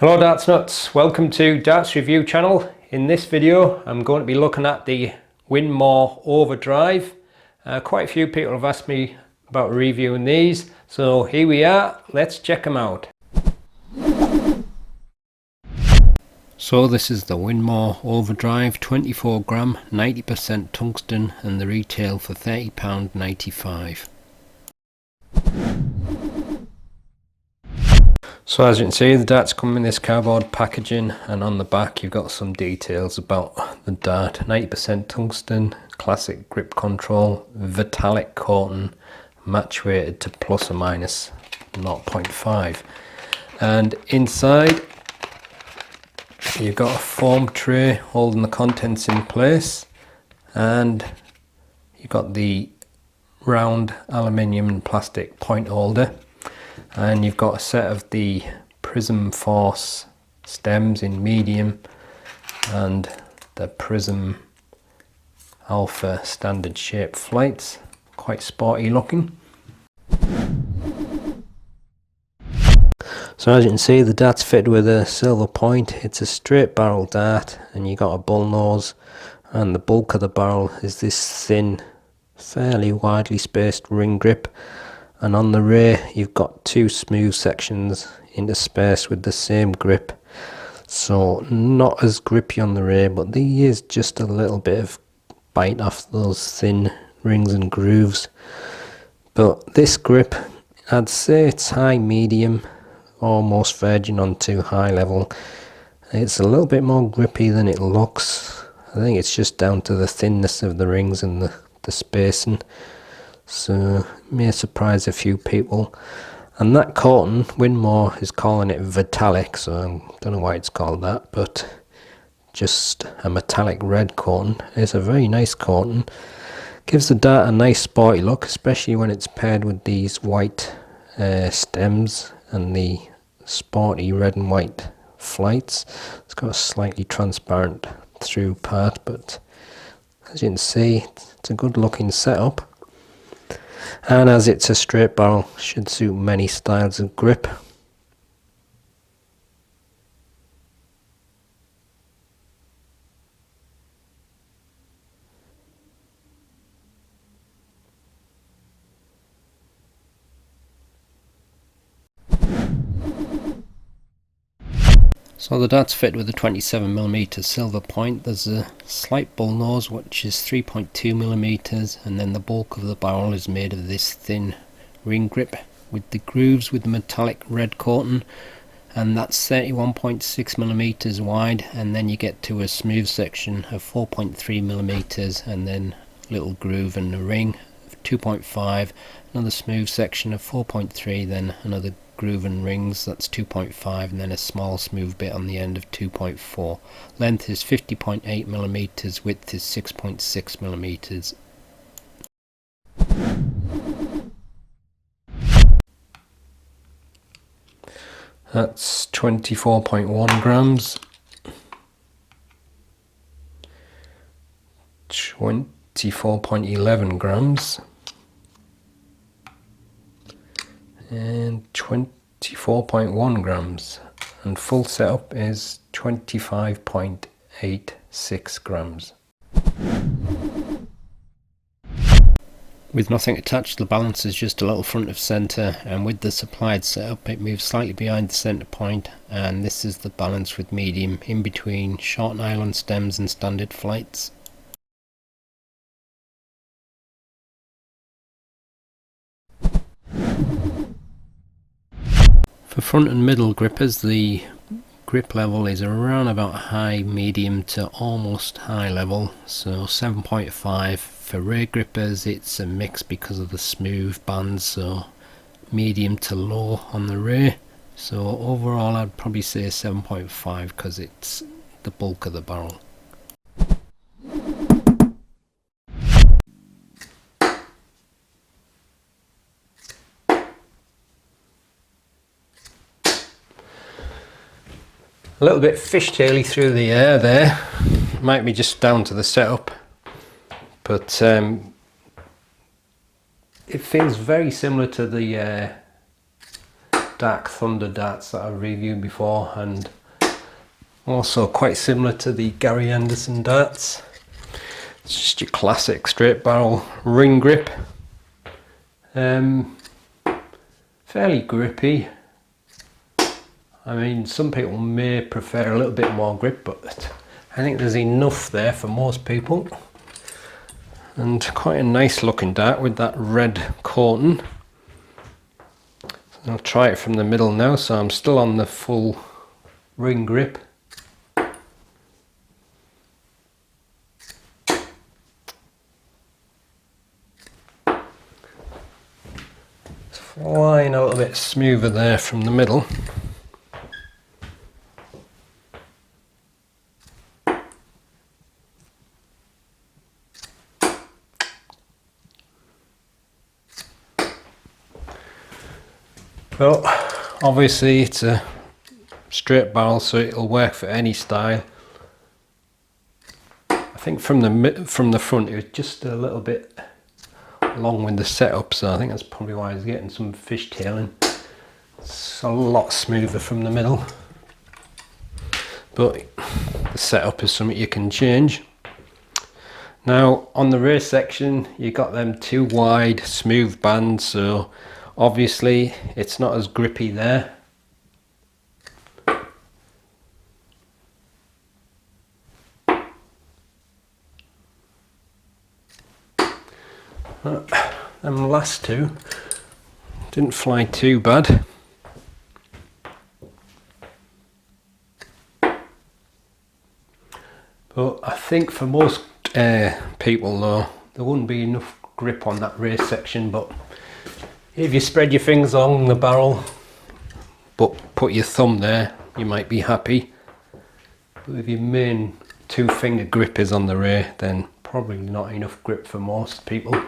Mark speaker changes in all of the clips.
Speaker 1: Hello Darts Nutz, welcome to Darts Review channel. In this video I'm going to be looking at the Winmau Overdrive. Quite a few people have asked me about reviewing these, so here we are, let's check them out. So this is the Winmau Overdrive 24 gram 90% tungsten, and the retail for £30.95. So as you can see, the darts come in this cardboard packaging, and on the back you've got some details about the dart. 90% tungsten, classic grip control, Vitalic coating, match rated to plus or minus 0.5. And inside you've got a foam tray holding the contents in place, and you've got the round aluminium and plastic point holder. And you've got a set of the Prism Force stems in medium and the Prism Alpha standard shape flights, quite sporty looking. So as you can see, the dart's fitted with a silver point. It's a straight barrel dart, and you got a bull nose, and the bulk of the barrel is this thin, fairly widely spaced ring grip. And on the rear you've got two smooth sections interspersed with the same grip, so not as grippy on the rear, but there is just a little bit of bite off those thin rings and grooves. But this grip, I'd say it's high medium, almost verging on too high level. It's a little bit more grippy than it looks. I think it's just down to the thinness of the rings and the spacing. So it may surprise a few people. And that coating, Winmau is calling it Vitalic, so I don't know why it's called that, but just a metallic red coating. It's a very nice coating. Gives the dart a nice sporty look, especially when it's paired with these white stems and the sporty red and white flights. It's got a slightly transparent through part, but as you can see, it's a good looking setup. And as it's a straight barrel, should suit many styles of grip. So the dart's fit with a 27mm silver point. There's a slight bull nose which is 3.2mm, and then the bulk of the barrel is made of this thin ring grip with the grooves with the metallic red coating, and that's 31.6mm wide. And then you get to a smooth section of 4.3mm, and then a little groove and a ring of 2.5, another smooth section of 4.3, then another groove and rings, that's 2.5, and then a small smooth bit on the end of 2.4. Length is 50.8mm, width is 6.6mm. That's 24.1 grams. 24.11 grams. And 24.1 grams, and full setup is 25.86 grams. With nothing attached, the balance is just a little front of centre, and with the supplied setup it moves slightly behind the centre point, and this is the balance with medium in between short nylon stems and standard flights. For front and middle grippers, the grip level is around about high, medium to almost high level, so 7.5. For rear grippers it's a mix because of the smooth bands, so medium to low on the rear. So overall I'd probably say 7.5 because it's the bulk of the barrel. A little bit fishtaily through the air there, might be just down to the setup, but it feels very similar to the Dark Thunder darts that I've reviewed before, and also quite similar to the Gary Anderson darts. It's just your classic straight barrel ring grip. Fairly grippy. I mean, some people may prefer a little bit more grip, but I think there's enough there for most people. And quite a nice looking dart with that red coating. I'll try it from the middle now, so I'm still on the full ring grip. Flying a little bit smoother there from the middle. Well, obviously it's a straight barrel, so it'll work for any style. I think from the front it was just a little bit long with the setup, so I think that's probably why it's getting some fishtailing. It's a lot smoother from the middle, but the setup is something you can change. Now on the rear section you got them two wide smooth bands, so obviously it's not as grippy there. Them last two didn't fly too bad. But I think for most people though, there wouldn't be enough grip on that rear section, but if you spread your fingers along the barrel but put your thumb there, you might be happy. But if your main two finger grip is on the rear, then probably not enough grip for most people.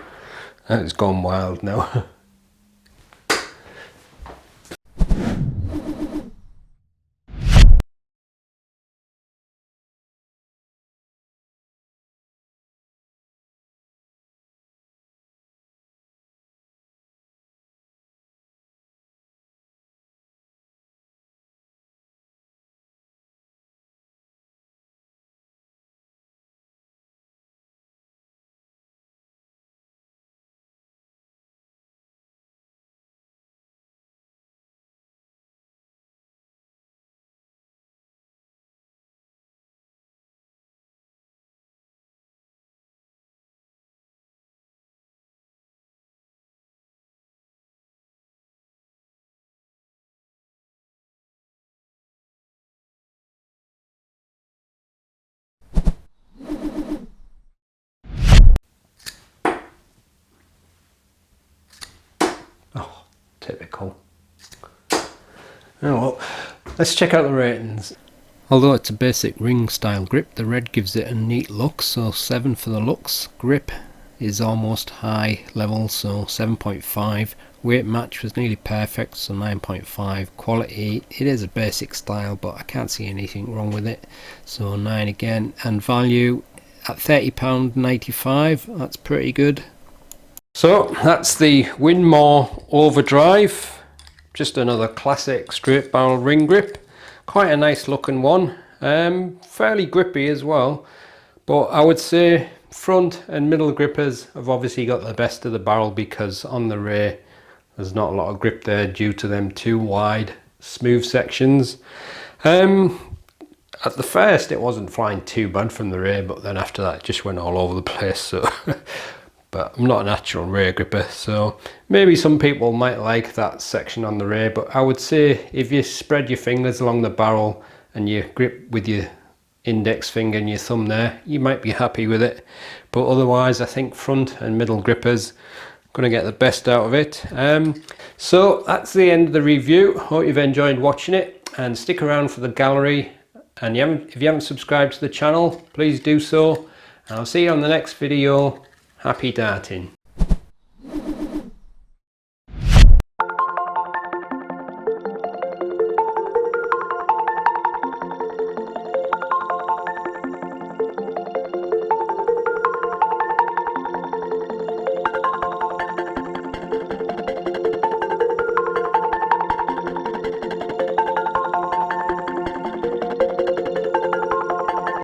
Speaker 1: It's gone wild now. Oh, typical. Oh well, let's check out the ratings. Although it's a basic ring style grip, the red gives it a neat look, so 7 for the looks. Grip is almost high level, so 7.5. Weight match was nearly perfect, so 9.5. Quality, it is a basic style, but I can't see anything wrong with it, so 9 again. And value at £30.95, that's pretty good. So that's the Winmau Overdrive, just another classic straight barrel ring grip. Quite a nice looking one, fairly grippy as well, but I would say front and middle grippers have obviously got the best of the barrel, because on the rear there's not a lot of grip there due to them two wide smooth sections. At the first it wasn't flying too bad from the rear, but then after that it just went all over the place, so but I'm not a natural rear gripper, so maybe some people might like that section on the rear, but I would say if you spread your fingers along the barrel and you grip with your index finger and your thumb there, you might be happy with it. But otherwise I think front and middle grippers are going to get the best out of it. So that's the end of the review. Hope you've enjoyed watching it, and stick around for the gallery, and if you haven't subscribed to the channel, please do so, and I'll see you on the next video. Happy darting.